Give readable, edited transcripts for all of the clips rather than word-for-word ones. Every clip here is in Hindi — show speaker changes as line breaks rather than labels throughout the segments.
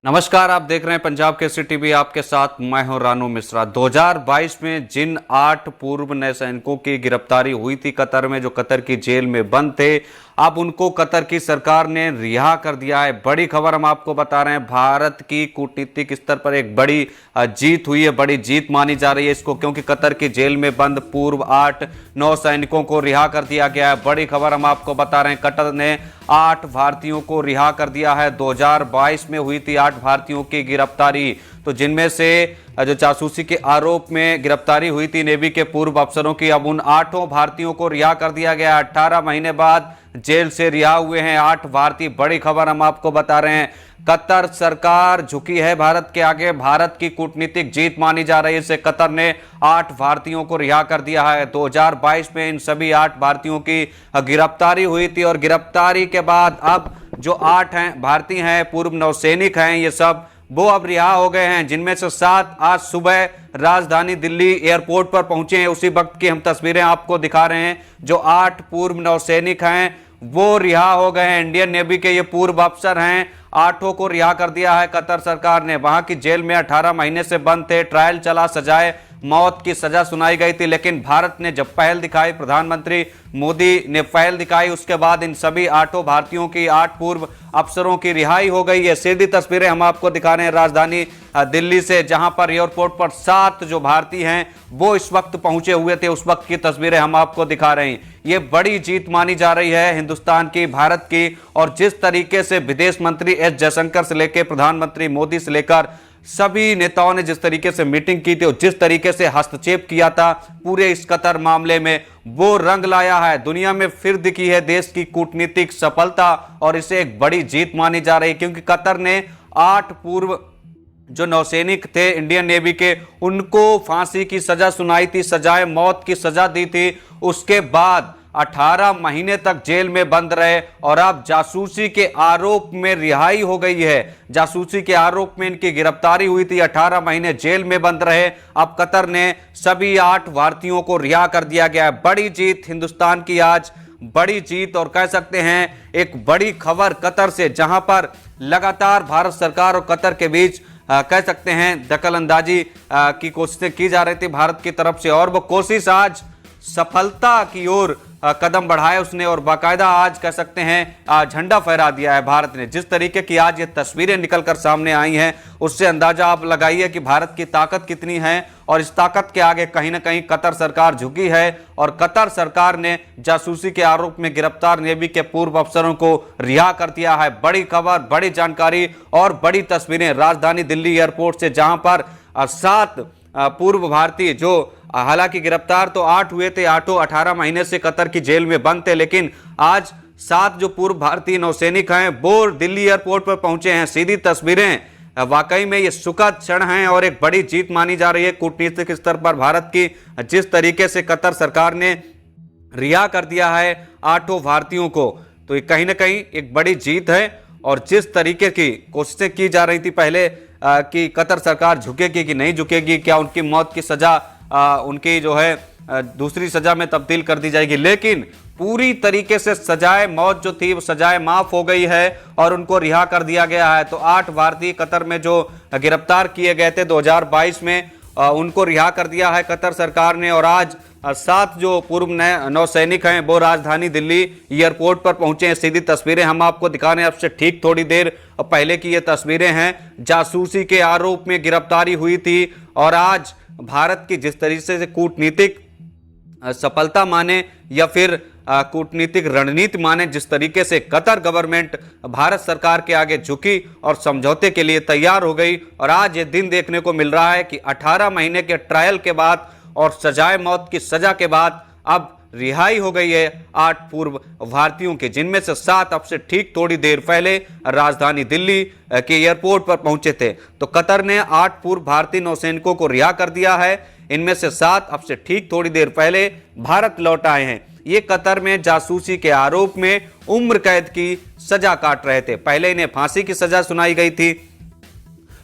नमस्कार, आप देख रहे हैं पंजाब केसरी टीवी। आपके साथ मैं हूं रानू मिश्रा। 2022 में जिन 8 पूर्व नए सैनिकों की गिरफ्तारी हुई थी कतर में, जो कतर की जेल में बंद थे, अब उनको कतर की सरकार ने रिहा कर दिया है। बड़ी खबर हम आपको बता रहे हैं। भारत की कूटनीतिक स्तर पर एक बड़ी जीत हुई है, बड़ी जीत मानी जा रही है इसको, क्योंकि कतर की जेल में बंद पूर्व 8 नौ सैनिकों को रिहा कर दिया गया है। बड़ी खबर हम आपको बता रहे हैं। कतर ने 8 भारतीयों को रिहा कर दिया है। 2022 में हुई थी 8 भारतीयों की गिरफ्तारी, तो जिनमें से जो जासूसी के आरोप में गिरफ्तारी हुई थी नेवी के पूर्व अफसरों की, अब उन 8 भारतीयों को रिहा कर दिया गया। 18 महीने बाद जेल से रिहा हुए हैं 8 भारतीय। बड़ी खबर हम आपको बता रहे हैं। कतर सरकार झुकी है भारत के आगे। भारत की कूटनीतिक जीत मानी जा रही है। इससे कतर ने 8 भारतीयों को रिहा कर दिया है। 2022 में इन सभी 8 भारतीयों की गिरफ्तारी हुई थी, और गिरफ्तारी के बाद अब जो 8 हैं भारतीय हैं, पूर्व नौसैनिक हैं, ये सब वो अब रिहा हो गए हैं, जिनमें से 7 आज सुबह राजधानी दिल्ली एयरपोर्ट पर पहुंचे हैं। उसी वक्त की हम तस्वीरें आपको दिखा रहे हैं। जो 8 पूर्व नौसैनिक हैं वो रिहा हो गए हैं। इंडियन नेवी के ये पूर्व अफसर हैं। 8 को रिहा कर दिया है कतर सरकार ने। वहां की जेल में 18 महीने से बंद थे। ट्रायल चला, सजाए मौत की सजा सुनाई गई थी, लेकिन भारत ने जब पहल दिखाई, प्रधानमंत्री मोदी ने पहल दिखाई, उसके बाद इन सभी 8 भारतीयों की, 8 पूर्व अफसरों की रिहाई हो गई है। सीधी तस्वीरें हम आपको दिखा रहे हैं राजधानी दिल्ली से, जहां पर एयरपोर्ट पर 7 जो भारतीय हैं वो इस वक्त पहुंचे हुए थे। उस वक्त की तस्वीरें हम आपको दिखा रहे हैं। ये बड़ी जीत मानी जा रही है हिंदुस्तान की, भारत की। और जिस तरीके से विदेश मंत्री एस जयशंकर से लेकर प्रधानमंत्री मोदी से लेकर सभी नेताओं ने जिस तरीके से मीटिंग की थी और जिस तरीके से हस्तक्षेप किया था पूरे इस कतर मामले में, वो रंग लाया है। दुनिया में फिर दिखी है देश की कूटनीतिक सफलता, और इसे एक बड़ी जीत मानी जा रही है, क्योंकि कतर ने 8 पूर्व जो नौसैनिक थे इंडियन नेवी के, उनको फांसी की सजा सुनाई थी, सजाए मौत की सजा दी थी। उसके बाद 18 महीने तक जेल में बंद रहे, और अब जासूसी के आरोप में रिहाई हो गई है। जासूसी के आरोप में इनकी गिरफ्तारी हुई थी, 18 महीने जेल में बंद रहे। अब कतर ने सभी 8 भारतीयों को रिहा कर दिया गया है। बड़ी जीत हिंदुस्तान की आज, बड़ी जीत, और कह सकते हैं एक बड़ी खबर कतर से, जहां पर लगातार भारत सरकार और कतर के बीच कह सकते हैं दखल अंदाजी की कोशिशें की जा रही थी भारत की तरफ से, और वो कोशिश आज सफलता की ओर कदम बढ़ाए उसने, और बाकायदा आज कह सकते हैं झंडा फहरा दिया है भारत ने। जिस तरीके की आज ये तस्वीरें निकलकर सामने आई हैं, उससे अंदाजा आप लगाइए कि भारत की ताकत कितनी है, और इस ताकत के आगे कहीं ना कहीं कतर सरकार झुकी है। और कतर सरकार ने जासूसी के आरोप में गिरफ्तार नेवी के पूर्व अफसरों को रिहा कर दिया है। बड़ी खबर, बड़ी जानकारी और बड़ी तस्वीरें राजधानी दिल्ली एयरपोर्ट से, जहां पर 7 पूर्व भारतीय, जो हालांकि गिरफ्तार तो 8 हुए थे, 8 18 महीने से कतर की जेल में बंद थे, लेकिन आज 7 जो पूर्व भारतीय नौसैनिक हैं वो दिल्ली एयरपोर्ट पर पहुंचे हैं। सीधी तस्वीरें, वाकई में ये सुखद क्षण हैं और एक बड़ी जीत मानी जा रही है कूटनीतिक स्तर पर भारत की। जिस तरीके से कतर सरकार ने रिहा कर दिया है 8 भारतीयों को, तो ये कहीं ना कहीं एक बड़ी जीत है। और जिस तरीके की कोशिशें की जा रही थी पहले कि कतर सरकार झुकेगी कि नहीं झुकेगी, क्या उनकी मौत की सजा उनकी जो है दूसरी सजा में तब्दील कर दी जाएगी, लेकिन पूरी तरीके से सजाए मौत जो थी वो सजाए माफ हो गई है और उनको रिहा कर दिया गया है। तो 8 भारतीय कतर में जो गिरफ्तार किए गए थे 2022 में, उनको रिहा कर दिया है कतर सरकार ने। और आज 7 जो पूर्व नौसैनिक हैं वो राजधानी दिल्ली एयरपोर्ट पर पहुंचे हैं। सीधी तस्वीरें हम आपको दिखा रहे हैं। अब से ठीक थोड़ी देर पहले की ये तस्वीरें हैं। जासूसी के आरोप में गिरफ्तारी हुई थी, और आज भारत की जिस तरीके से कूटनीतिक सफलता माने या फिर कूटनीतिक रणनीति माने, जिस तरीके से कतर गवर्नमेंट भारत सरकार के आगे झुकी और समझौते के लिए तैयार हो गई, और आज ये दिन देखने को मिल रहा है कि 18 महीने के ट्रायल के बाद और सजाए मौत की सजा के बाद अब रिहाई हो गई है 8 पूर्व भारतीयों के, जिनमें से 7 अब से ठीक थोड़ी देर पहले राजधानी दिल्ली के एयरपोर्ट पर पहुंचे थे। तो कतर ने 8 पूर्व भारतीय नौसैनिकों को रिहा कर दिया है। इनमें से 7 अब से ठीक थोड़ी देर पहले भारत लौट आए हैं। ये कतर में जासूसी के आरोप में उम्र कैद की सजा काट रहे थे। पहले इन्हें फांसी की सजा सुनाई गई थी।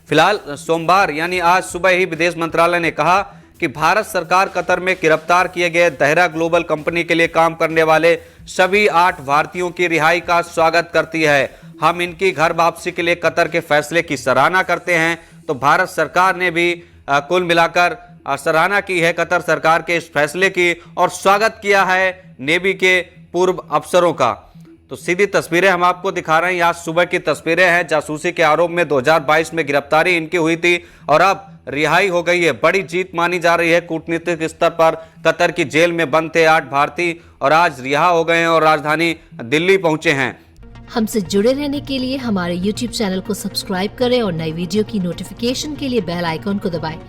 फिलहाल सोमवार यानी आज सुबह ही विदेश मंत्रालय ने कहा कि भारत सरकार कतर में गिरफ्तार किए गए दहरा ग्लोबल कंपनी के लिए काम करने वाले सभी 8 भारतीयों की रिहाई का स्वागत करती है। हम इनकी घर वापसी के लिए कतर के फैसले की सराहना करते हैं। तो भारत सरकार ने भी कुल मिलाकर सराहना की है कतर सरकार के इस फैसले की और स्वागत किया है नेवी के पूर्व अफसरों का। तो सीधी तस्वीरें हम आपको दिखा रहे हैं, आज सुबह की तस्वीरें हैं। जासूसी के आरोप में 2022 में गिरफ्तारी इनकी हुई थी और अब रिहाई हो गई है। बड़ी जीत मानी जा रही है। कूटनीतिक स्तर पर कतर की जेल में बंद थे 8 भारतीय और आज रिहा हो गए हैं और राजधानी दिल्ली पहुंचे हैं।
हमसे जुड़े रहने के लिए हमारे YouTube चैनल को सब्सक्राइब करें और नई वीडियो की नोटिफिकेशन के लिए बेल आइकॉन को दबाएं।